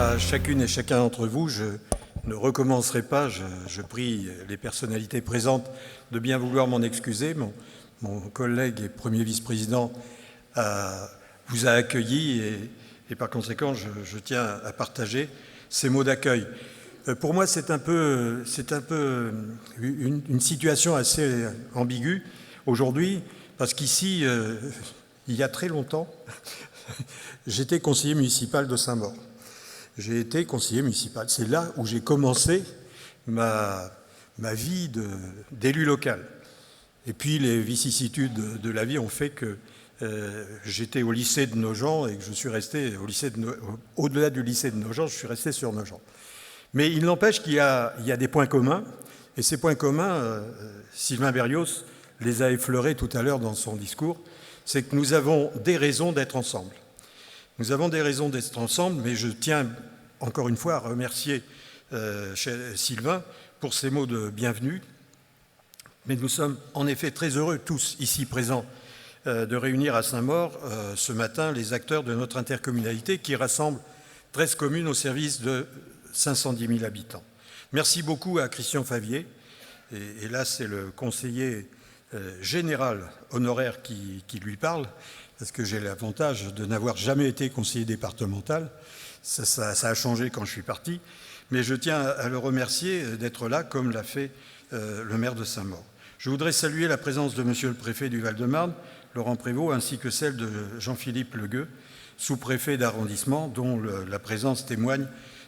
à chacune et chacun d'entre vous. Je ne recommencerai pas. Je prie les personnalités présentes de bien vouloir m'en excuser. Mon collègue et premier vice-président vous a accueilli et par conséquent, je tiens à partager ces mots d'accueil. Pour moi, c'est un peu une situation assez ambiguë aujourd'hui, parce qu'ici, il y a très longtemps, j'étais conseiller municipal de Saint-Maur. J'ai été conseiller municipal. C'est là où j'ai commencé ma vie d'élu local. Et puis les vicissitudes de la vie ont fait que j'étais au lycée de Nogent et que je suis resté au-delà du lycée de Nogent, je suis resté sur Nogent. Mais il n'empêche qu'il y a des points communs, et ces points communs, Sylvain Berrios les a effleurés tout à l'heure dans son discours, c'est que nous avons des raisons d'être ensemble. Nous avons des raisons d'être ensemble, mais je tiens encore une fois à remercier Sylvain pour ses mots de bienvenue. Mais nous sommes en effet très heureux, tous ici présents, de réunir à Saint-Maur ce matin les acteurs de notre intercommunalité qui rassemble 13 communes au service de 510 000 habitants. Merci beaucoup à Christian Favier, et là c'est le conseiller général honoraire qui lui parle, parce que j'ai l'avantage de n'avoir jamais été conseiller départemental. Ça a changé quand je suis parti, mais je tiens à le remercier d'être là, comme l'a fait le maire de Saint-Maur. Je voudrais saluer la présence de monsieur le préfet du Val-de-Marne, Laurent Prévost, ainsi que celle de Jean-Philippe Legueux, sous-préfet d'arrondissement, dont la présence témoigne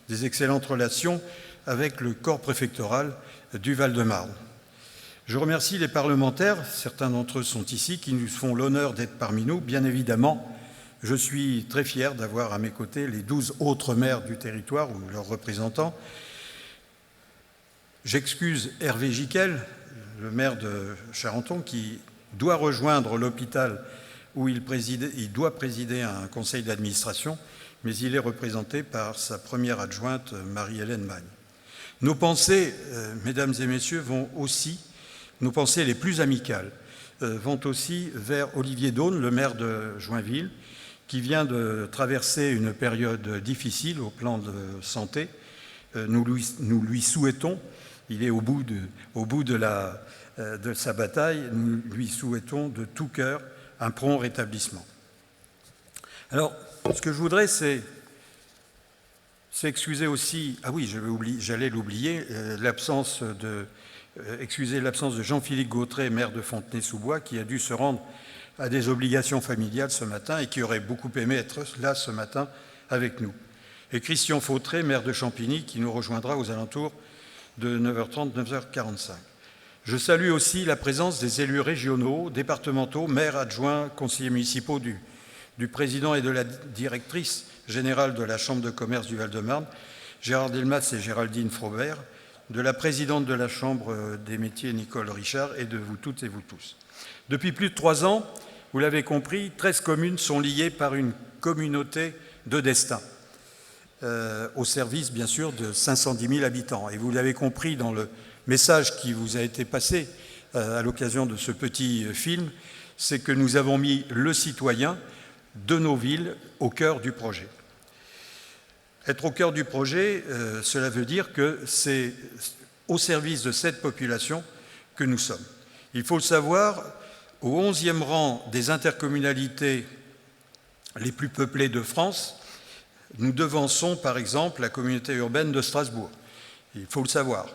des excellentes relations avec le corps préfectoral du Val-de-Marne. Je remercie les parlementaires, certains d'entre eux sont ici, qui nous font l'honneur d'être parmi nous. Bien évidemment, je suis très fier d'avoir à mes côtés les 12 autres maires du territoire ou leurs représentants. J'excuse Hervé Giquel, le maire de Charenton, qui doit rejoindre l'hôpital où il doit présider un conseil d'administration, mais il est représenté par sa première adjointe, Marie-Hélène Magne. Nos pensées, mesdames et messieurs, nos pensées les plus amicales vont aussi vers Olivier Daune, le maire de Joinville, qui vient de traverser une période difficile au plan de santé. Nous lui souhaitons, il est au bout de sa bataille, nous lui souhaitons de tout cœur un prompt rétablissement. Alors, ce que je voudrais, c'est excuser aussi, j'allais l'oublier, excuser l'absence de Jean-Philippe Gautret, maire de Fontenay-sous-Bois, qui a dû se rendre à des obligations familiales ce matin et qui aurait beaucoup aimé être là ce matin avec nous. Et Christian Fautré, maire de Champigny, qui nous rejoindra aux alentours de 9h30, 9h45. Je salue aussi la présence des élus régionaux, départementaux, maires adjoints, conseillers municipaux du président et de la directrice générale de la Chambre de commerce du Val-de-Marne, Gérard Delmas et Géraldine Frobert, de la présidente de la Chambre des métiers, Nicole Richard, et de vous toutes et vous tous. Depuis plus de 3 ans, vous l'avez compris, 13 communes sont liées par une communauté de destin, au service, bien sûr, de 510 000 habitants. Et vous l'avez compris dans le message qui vous a été passé à l'occasion de ce petit film, c'est que nous avons mis le citoyen de nos villes au cœur du projet. Être au cœur du projet, cela veut dire que c'est au service de cette population que nous sommes. Il faut le savoir, au 11e rang des intercommunalités les plus peuplées de France, nous devançons par exemple la communauté urbaine de Strasbourg. Il faut le savoir.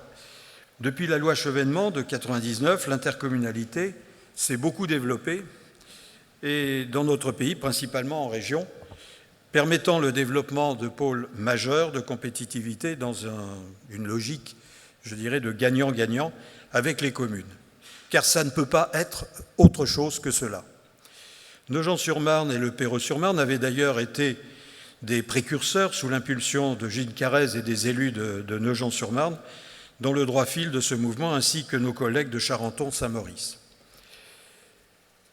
Depuis la loi Chevènement de 1999, l'intercommunalité s'est beaucoup développée et dans notre pays, principalement en région, permettant le développement de pôles majeurs de compétitivité dans une logique, je dirais, de gagnant-gagnant avec les communes. Car ça ne peut pas être autre chose que cela. Nogent-sur-Marne et le Perreux-sur-Marne avaient d'ailleurs été des précurseurs sous l'impulsion de Gilles Carrez et des élus de Nogent-sur-Marne dans le droit fil de ce mouvement, ainsi que nos collègues de Charenton-Saint-Maurice.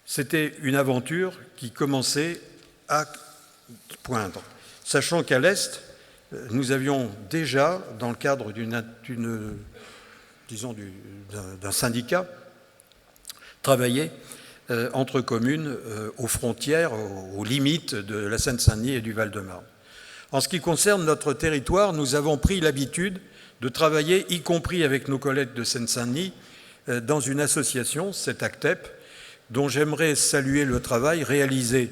C'était une aventure qui commençait à poindre, sachant qu'à l'Est, nous avions déjà, dans le cadre d'un syndicat, travaillé entre communes aux frontières, aux limites de la Seine-Saint-Denis et du Val-de-Marne. En ce qui concerne notre territoire, nous avons pris l'habitude de travailler, y compris avec nos collègues de Seine-Saint-Denis, dans une association, cette ACTEP, dont j'aimerais saluer le travail réalisé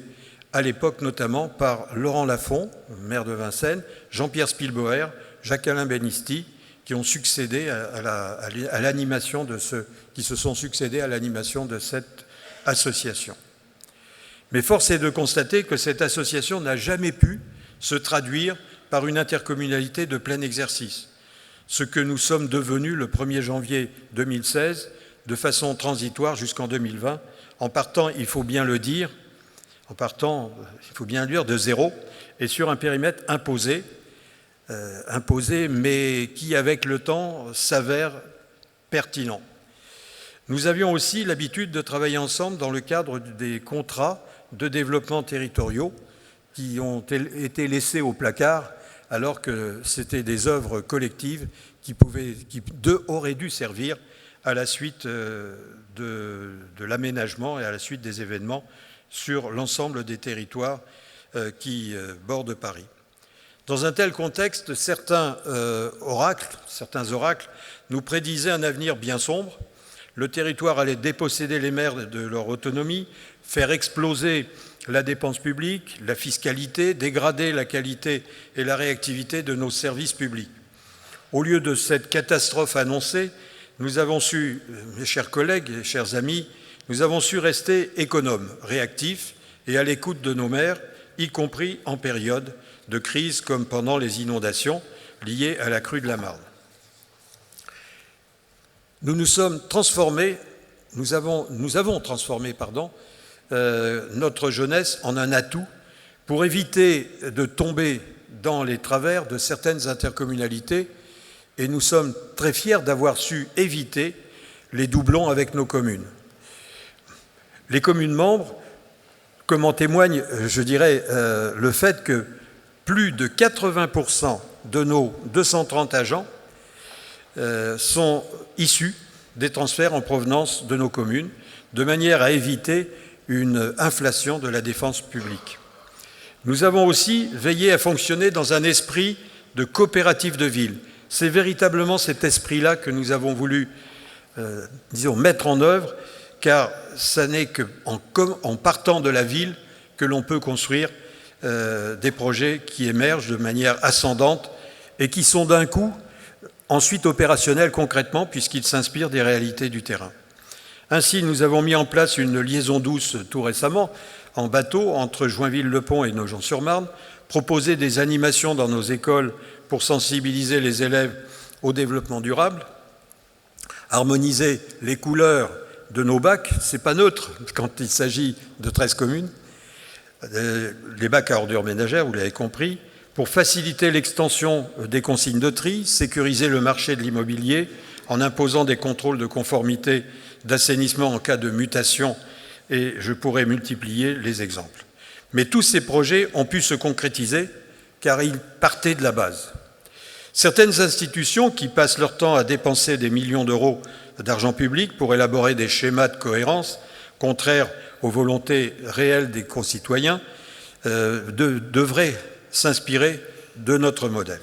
à l'époque notamment par Laurent Lafont, maire de Vincennes, Jean-Pierre Spielbauer, Jacques-Alain Benisti, qui ont succédé à l'animation qui se sont succédés à l'animation de cette association. Mais force est de constater que cette association n'a jamais pu se traduire par une intercommunalité de plein exercice, ce que nous sommes devenus le 1er janvier 2016, de façon transitoire jusqu'en 2020, en partant, il faut bien le dire, de zéro, et sur un périmètre imposé, mais qui, avec le temps, s'avère pertinent. Nous avions aussi l'habitude de travailler ensemble dans le cadre des contrats de développement territoriaux qui ont été laissés au placard alors que c'était des œuvres collectives qui auraient dû servir à la suite de l'aménagement et à la suite des événements sur l'ensemble des territoires qui bordent Paris. Dans un tel contexte, certains oracles nous prédisaient un avenir bien sombre. Le territoire allait déposséder les maires de leur autonomie, faire exploser la dépense publique, la fiscalité, dégrader la qualité et la réactivité de nos services publics. Au lieu de cette catastrophe annoncée, nous avons su, mes chers collègues et chers amis, nous avons su rester économes, réactifs et à l'écoute de nos maires, y compris en période de crise comme pendant les inondations liées à la crue de la Marne. Nous avons transformé notre jeunesse en un atout pour éviter de tomber dans les travers de certaines intercommunalités et nous sommes très fiers d'avoir su éviter les doublons avec nos communes. Les communes membres, comme en témoigne, je dirais, le fait que plus de 80% de nos 230 agents sont issus des transferts en provenance de nos communes, de manière à éviter une inflation de la dépense publique. Nous avons aussi veillé à fonctionner dans un esprit de coopérative de ville. C'est véritablement cet esprit-là que nous avons voulu, mettre en œuvre, car ce n'est qu'en partant de la ville que l'on peut construire des projets qui émergent de manière ascendante et qui sont d'un coup ensuite opérationnels concrètement puisqu'ils s'inspirent des réalités du terrain. Ainsi, nous avons mis en place une liaison douce tout récemment en bateau entre Joinville-le-Pont et Nogent-sur-Marne, proposer des animations dans nos écoles pour sensibiliser les élèves au développement durable, harmoniser les couleurs de nos bacs, c'est pas neutre quand il s'agit de 13 communes, les bacs à ordures ménagères, vous l'avez compris, pour faciliter l'extension des consignes de tri, sécuriser le marché de l'immobilier en imposant des contrôles de conformité d'assainissement en cas de mutation, et je pourrais multiplier les exemples. Mais tous ces projets ont pu se concrétiser car ils partaient de la base. Certaines institutions qui passent leur temps à dépenser des millions d'euros d'argent public pour élaborer des schémas de cohérence contraires aux volontés réelles des concitoyens devraient s'inspirer de notre modèle.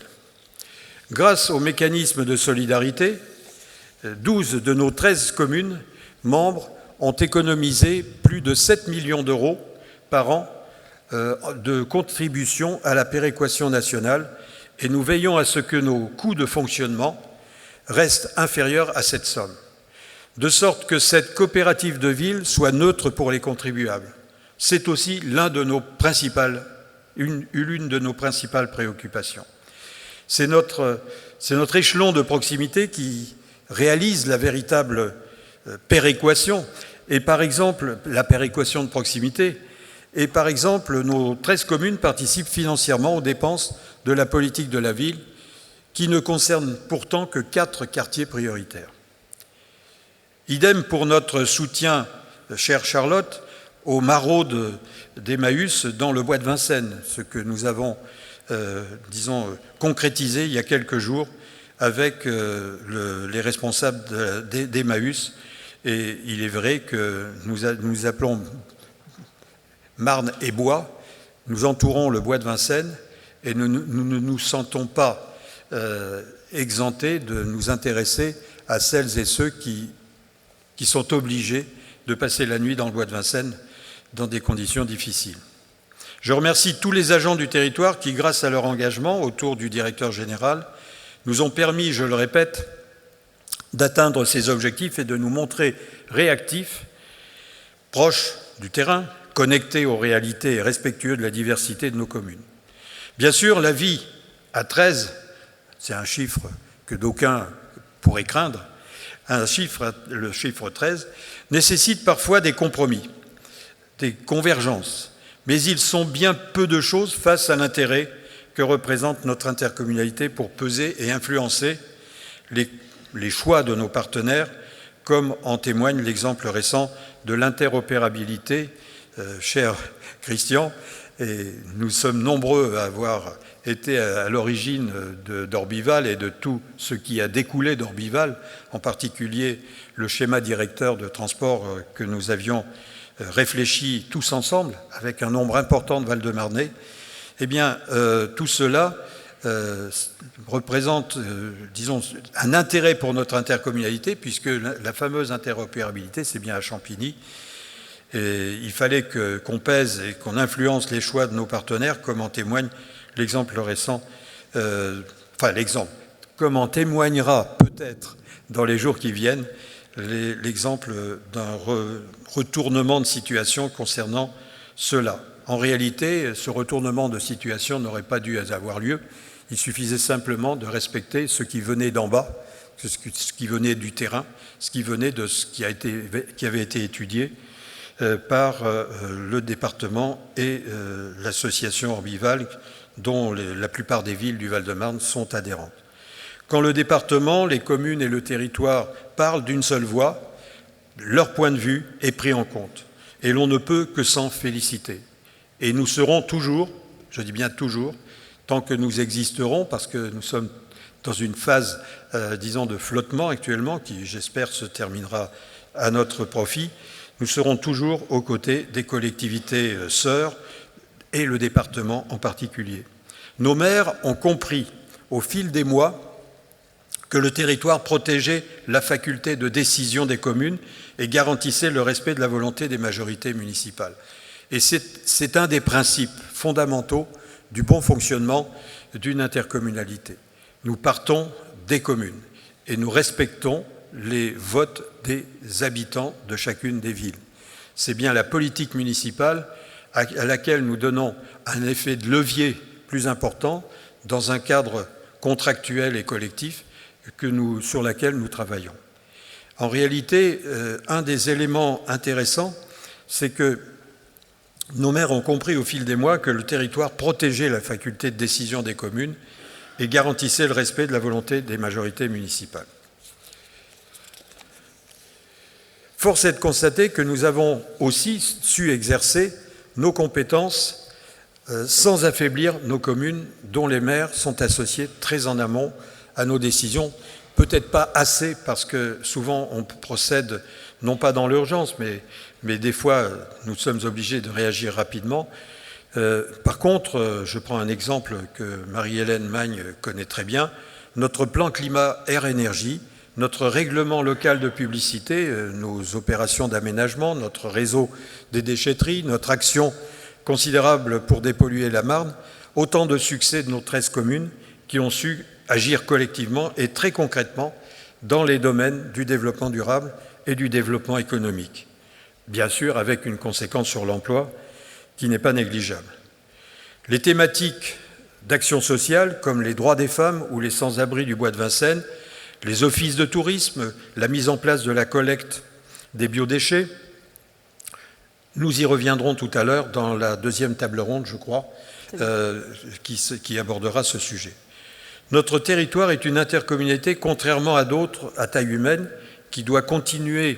Grâce au mécanisme de solidarité, 12 de nos 13 communes membres ont économisé plus de 7 millions d'euros par an de contribution à la péréquation nationale et nous veillons à ce que nos coûts de fonctionnement restent inférieurs à cette somme, de sorte que cette coopérative de ville soit neutre pour les contribuables. C'est aussi l'une de nos principales préoccupations. C'est notre échelon de proximité qui réalise la véritable péréquation, et par exemple, la péréquation de proximité, et par exemple, nos 13 communes participent financièrement aux dépenses de la politique de la ville, qui ne concerne pourtant que 4 quartiers prioritaires. Idem pour notre soutien, chère Charlotte, aux maraudes d'Emmaüs dans le bois de Vincennes, ce que nous avons, concrétisé il y a quelques jours avec les responsables d'Emmaüs. Et il est vrai que nous appelons Marne et Bois, nous entourons le bois de Vincennes et nous ne nous sentons pas exemptés de nous intéresser à celles et ceux qui sont obligés de passer la nuit dans le bois de Vincennes dans des conditions difficiles. Je remercie tous les agents du territoire qui, grâce à leur engagement autour du directeur général, nous ont permis, je le répète, d'atteindre ces objectifs et de nous montrer réactifs, proches du terrain, connectés aux réalités et respectueux de la diversité de nos communes. Bien sûr, la vie à 13, c'est un chiffre que d'aucuns pourraient craindre, le chiffre 13, nécessite parfois des compromis, des convergences, mais ils sont bien peu de choses face à l'intérêt que représente notre intercommunalité pour peser et influencer les choix de nos partenaires, comme en témoigne l'exemple récent de l'interopérabilité, cher Christian, et nous sommes nombreux à avoir été à l'origine d'Orbival et de tout ce qui a découlé d'Orbival, en particulier le schéma directeur de transport que nous avions réfléchi tous ensemble, avec un nombre important de Val-de-Marnais. Eh bien, tout cela représente, disons, un intérêt pour notre intercommunalité, puisque la fameuse interopérabilité, c'est bien à Champigny. Et il fallait qu'on pèse et qu'on influence les choix de nos partenaires, comme en témoigne l'exemple récent, comme en témoignera peut-être dans les jours qui viennent, l'exemple d'un retournement de situation concernant cela. En réalité, ce retournement de situation n'aurait pas dû avoir lieu. Il suffisait simplement de respecter ce qui venait d'en bas, ce qui venait du terrain, ce qui venait de ce qui avait été étudié par le département et l'association Orbival, dont la plupart des villes du Val-de-Marne sont adhérentes. Quand le département, les communes et le territoire parlent d'une seule voix, leur point de vue est pris en compte. Et l'on ne peut que s'en féliciter. Et nous serons toujours, je dis bien toujours, tant que nous existerons, parce que nous sommes dans une phase, disons, de flottement actuellement, qui, j'espère, se terminera à notre profit, nous serons toujours aux côtés des collectivités sœurs et le département en particulier. Nos maires ont compris au fil des mois que le territoire protégeait la faculté de décision des communes et garantissait le respect de la volonté des majorités municipales. Et c'est un des principes fondamentaux du bon fonctionnement d'une intercommunalité. Nous partons des communes et nous respectons les votes des habitants de chacune des villes. C'est bien la politique municipale à laquelle nous donnons un effet de levier plus important dans un cadre contractuel et collectif sur lequel nous travaillons. En réalité, un des éléments intéressants, c'est que nos maires ont compris au fil des mois que le territoire protégeait la faculté de décision des communes et garantissait le respect de la volonté des majorités municipales. Force est de constater que nous avons aussi su exercer nos compétences sans affaiblir nos communes, dont les maires sont associés très en amont à nos décisions. Peut-être pas assez, parce que souvent on procède non pas dans l'urgence, mais des fois nous sommes obligés de réagir rapidement. Par contre, je prends un exemple que Marie-Hélène Magne connaît très bien, notre plan climat-air-énergie, notre règlement local de publicité, nos opérations d'aménagement, notre réseau des déchetteries, notre action considérable pour dépolluer la Marne, autant de succès de nos 13 communes qui ont su agir collectivement et très concrètement dans les domaines du développement durable et du développement économique. Bien sûr, avec une conséquence sur l'emploi qui n'est pas négligeable. Les thématiques d'action sociale, comme les droits des femmes ou les sans-abri du bois de Vincennes, les offices de tourisme, la mise en place de la collecte des biodéchets, nous y reviendrons tout à l'heure dans la deuxième table ronde, je crois, qui abordera ce sujet. Notre territoire est une intercommunalité, contrairement à d'autres à taille humaine, qui doit continuer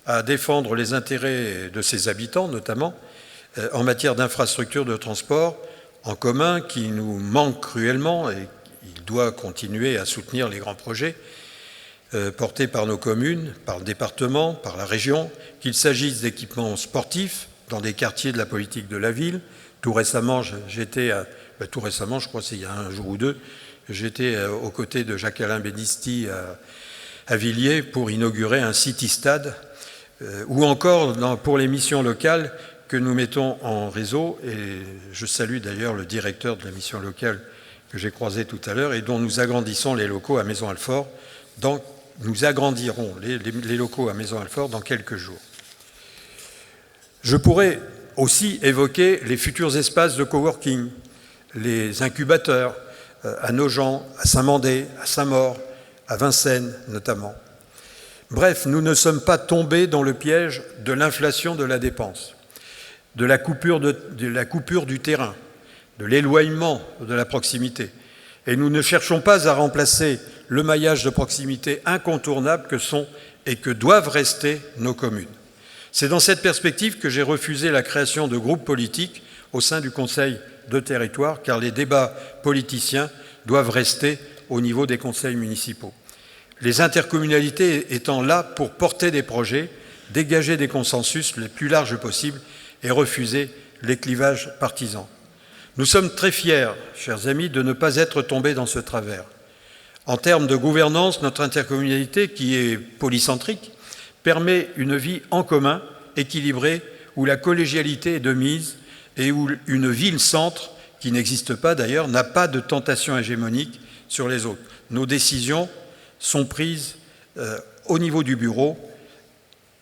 à défendre les intérêts de ses habitants, notamment en matière d'infrastructures de transport en commun, qui nous manquent cruellement, et il doit continuer à soutenir les grands projets portés par nos communes, par le département, par la région, qu'il s'agisse d'équipements sportifs dans des quartiers de la politique de la ville. Tout récemment, j'étais tout récemment, je crois que c'est il y a un jour ou deux, j'étais aux côtés de Jacques-Alain Bénisti à Villiers pour inaugurer un city-stade, ou encore pour les missions locales que nous mettons en réseau, et je salue d'ailleurs le directeur de la mission locale que j'ai croisé tout à l'heure, et dont nous agrandissons les locaux à Maisons-Alfort. Nous agrandirons les locaux à Maisons-Alfort dans quelques jours. Je pourrais aussi évoquer les futurs espaces de coworking, les incubateurs à Nogent, à Saint-Mandé, à Saint-Maur, à Vincennes notamment. Bref, nous ne sommes pas tombés dans le piège de l'inflation de la dépense, de la coupure du terrain, de l'éloignement de la proximité. Et nous ne cherchons pas à remplacer le maillage de proximité incontournable que sont et que doivent rester nos communes. C'est dans cette perspective que j'ai refusé la création de groupes politiques au sein du Conseil de territoire, car les débats politiciens doivent rester au niveau des conseils municipaux. Les intercommunalités étant là pour porter des projets, dégager des consensus les plus larges possibles et refuser les clivages partisans. Nous sommes très fiers, chers amis, de ne pas être tombés dans ce travers. En termes de gouvernance, notre intercommunalité, qui est polycentrique, permet une vie en commun, équilibrée, où la collégialité est de mise et où une ville-centre, qui n'existe pas d'ailleurs, n'a pas de tentation hégémonique sur les autres. Nos décisions sont prises au niveau du bureau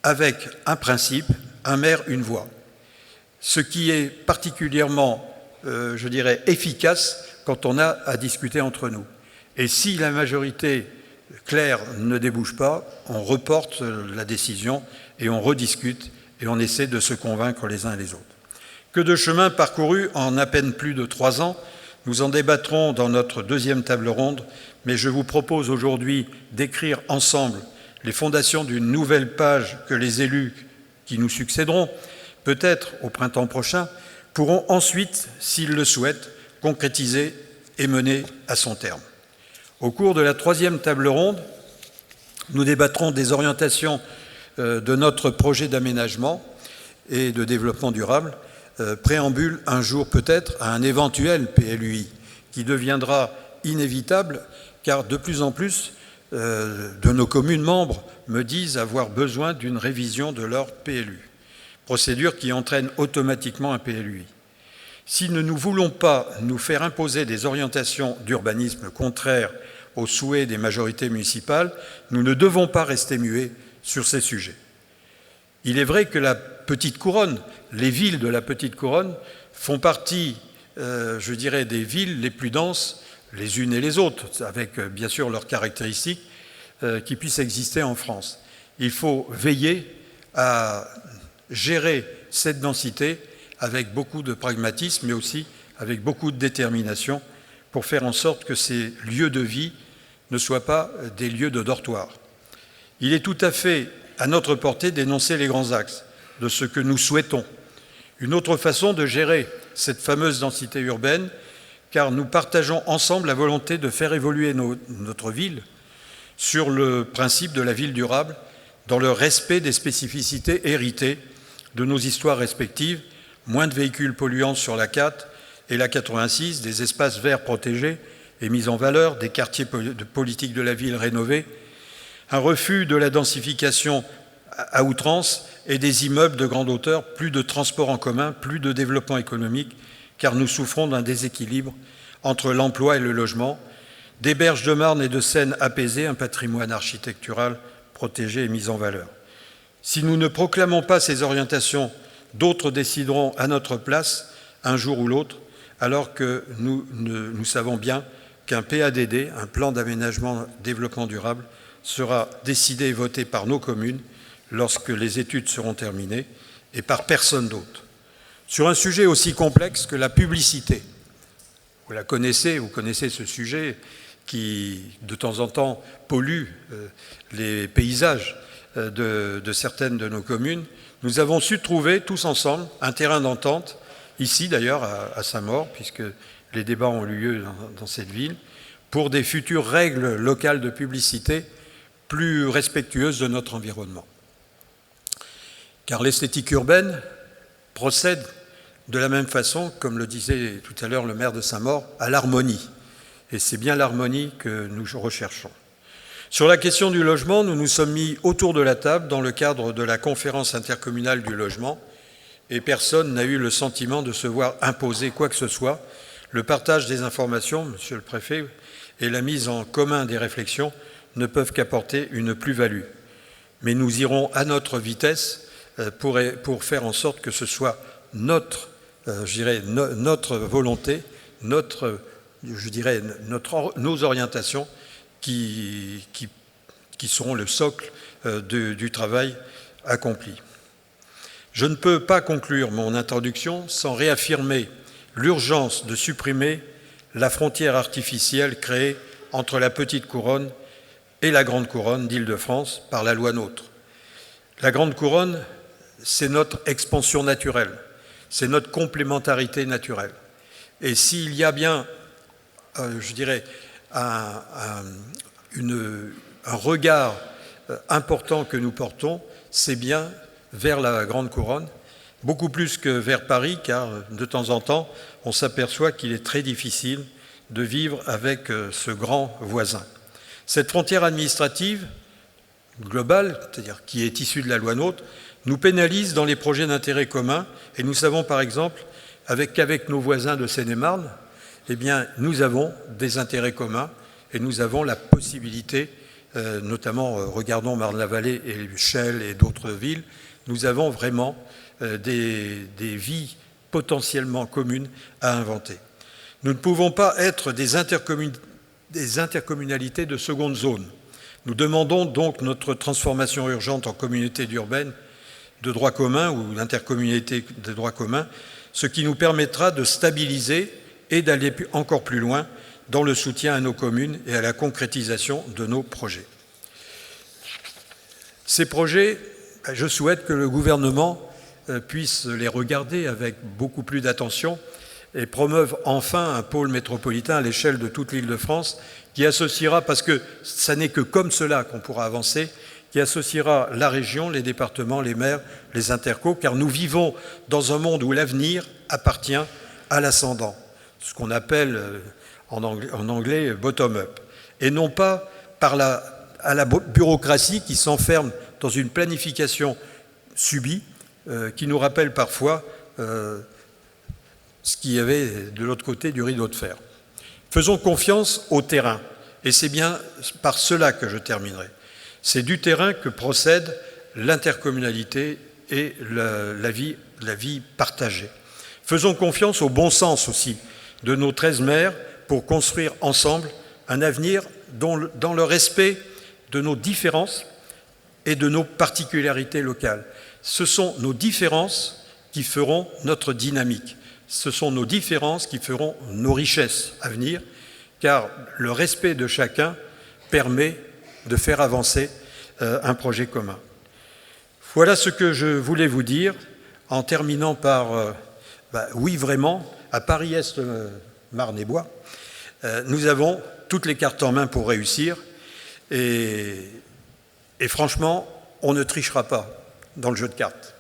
avec un principe, un maire, une voix. Ce qui est particulièrement, je dirais, efficace quand on a à discuter entre nous. Et si la majorité claire ne débouche pas, on reporte la décision et on rediscute et on essaie de se convaincre les uns et les autres. Que de chemin parcouru en à peine plus de 3 ans, nous en débattrons dans notre deuxième table ronde, mais je vous propose aujourd'hui d'écrire ensemble les fondations d'une nouvelle page que les élus qui nous succéderont, peut-être au printemps prochain, pourront ensuite, s'ils le souhaitent, concrétiser et mener à son terme. Au cours de la troisième table ronde, nous débattrons des orientations de notre projet d'aménagement et de développement durable, préambule un jour peut-être à un éventuel PLUI qui deviendra inévitable car de plus en plus de nos communes membres me disent avoir besoin d'une révision de leur PLU, procédure qui entraîne automatiquement un PLUI. Si nous ne voulons pas nous faire imposer des orientations d'urbanisme contraires aux souhaits des majorités municipales, nous ne devons pas rester muets sur ces sujets. Il est vrai que la Petite Couronne, les villes de la Petite Couronne font partie, je dirais, des villes les plus denses, les unes et les autres, avec bien sûr leurs caractéristiques, qui puissent exister en France. Il faut veiller à gérer cette densité avec beaucoup de pragmatisme, mais aussi avec beaucoup de détermination, pour faire en sorte que ces lieux de vie ne soient pas des lieux de dortoir. Il est tout à fait à notre portée d'énoncer les grands axes de ce que nous souhaitons. Une autre façon de gérer cette fameuse densité urbaine, car nous partageons ensemble la volonté de faire évoluer notre ville sur le principe de la ville durable, dans le respect des spécificités héritées de nos histoires respectives, moins de véhicules polluants sur la 4 et la 86, des espaces verts protégés et mis en valeur, des quartiers de politique de la ville rénovés, un refus de la densification à outrance et des immeubles de grande hauteur, plus de transports en commun, plus de développement économique, car nous souffrons d'un déséquilibre entre l'emploi et le logement, des berges de Marne et de Seine apaisées, un patrimoine architectural protégé et mis en valeur. Si nous ne proclamons pas ces orientations, d'autres décideront à notre place, un jour ou l'autre, alors que nous savons bien qu'un PADD, un plan d'aménagement développement durable, sera décidé et voté par nos communes lorsque les études seront terminées et par personne d'autre. Sur un sujet aussi complexe que la publicité, vous la connaissez, vous connaissez ce sujet qui, de temps en temps, pollue les paysages de certaines de nos communes, nous avons su trouver tous ensemble un terrain d'entente, ici d'ailleurs à Saint-Maur, puisque les débats ont eu lieu dans cette ville, pour des futures règles locales de publicité plus respectueuses de notre environnement. Car l'esthétique urbaine procède de la même façon, comme le disait tout à l'heure le maire de Saint-Maur, à l'harmonie. Et c'est bien l'harmonie que nous recherchons. Sur la question du logement, nous nous sommes mis autour de la table dans le cadre de la conférence intercommunale du logement et personne n'a eu le sentiment de se voir imposer quoi que ce soit. Le partage des informations, Monsieur le Préfet, et la mise en commun des réflexions ne peuvent qu'apporter une plus-value. Mais nous irons à notre vitesse pour faire en sorte que ce soit notre volonté, nos orientations qui seront le socle du travail accompli. Je ne peux pas conclure mon introduction sans réaffirmer l'urgence de supprimer la frontière artificielle créée entre la Petite Couronne et la Grande Couronne d'Île-de-France par la loi NOTRe. La Grande Couronne, c'est notre expansion naturelle, c'est notre complémentarité naturelle. Et s'il y a bien, un regard important que nous portons, c'est bien vers la Grande Couronne, beaucoup plus que vers Paris, car de temps en temps, on s'aperçoit qu'il est très difficile de vivre avec ce grand voisin. Cette frontière administrative globale, c'est-à-dire qui est issue de la loi NOTRe, nous pénalise dans les projets d'intérêt commun, et nous savons par exemple qu'avec nos voisins de Seine-et-Marne, eh bien, nous avons des intérêts communs et nous avons la possibilité, notamment regardons Marne-la-Vallée et Chelles et d'autres villes, nous avons vraiment des vies potentiellement communes à inventer. Nous ne pouvons pas être des intercommunalités de seconde zone. Nous demandons donc notre transformation urgente en communauté urbaine de droit commun ou d'intercommunalité de droit commun, ce qui nous permettra de stabiliser et d'aller encore plus loin dans le soutien à nos communes et à la concrétisation de nos projets. Ces projets, je souhaite que le gouvernement puisse les regarder avec beaucoup plus d'attention et promeuve enfin un pôle métropolitain à l'échelle de toute l'Île-de-France qui associera, parce que ça n'est que comme cela qu'on pourra avancer, qui associera la région, les départements, les maires, les intercos, car nous vivons dans un monde où l'avenir appartient à l'ascendant, ce qu'on appelle en anglais bottom-up, et non pas à la bureaucratie qui s'enferme dans une planification subie qui nous rappelle parfois ce qu'il y avait de l'autre côté du rideau de fer. Faisons confiance au terrain, et c'est bien par cela que je terminerai. C'est du terrain que procède l'intercommunalité et la vie partagée. Faisons confiance au bon sens aussi de nos 13 maires pour construire ensemble un avenir dans le respect de nos différences et de nos particularités locales. Ce sont nos différences qui feront notre dynamique. Ce sont nos différences qui feront nos richesses à venir, car le respect de chacun permet de faire avancer un projet commun. Voilà ce que je voulais vous dire, en terminant par oui, vraiment, à Paris-Est, Marne-et-Bois, nous avons toutes les cartes en main pour réussir, et franchement, on ne trichera pas dans le jeu de cartes.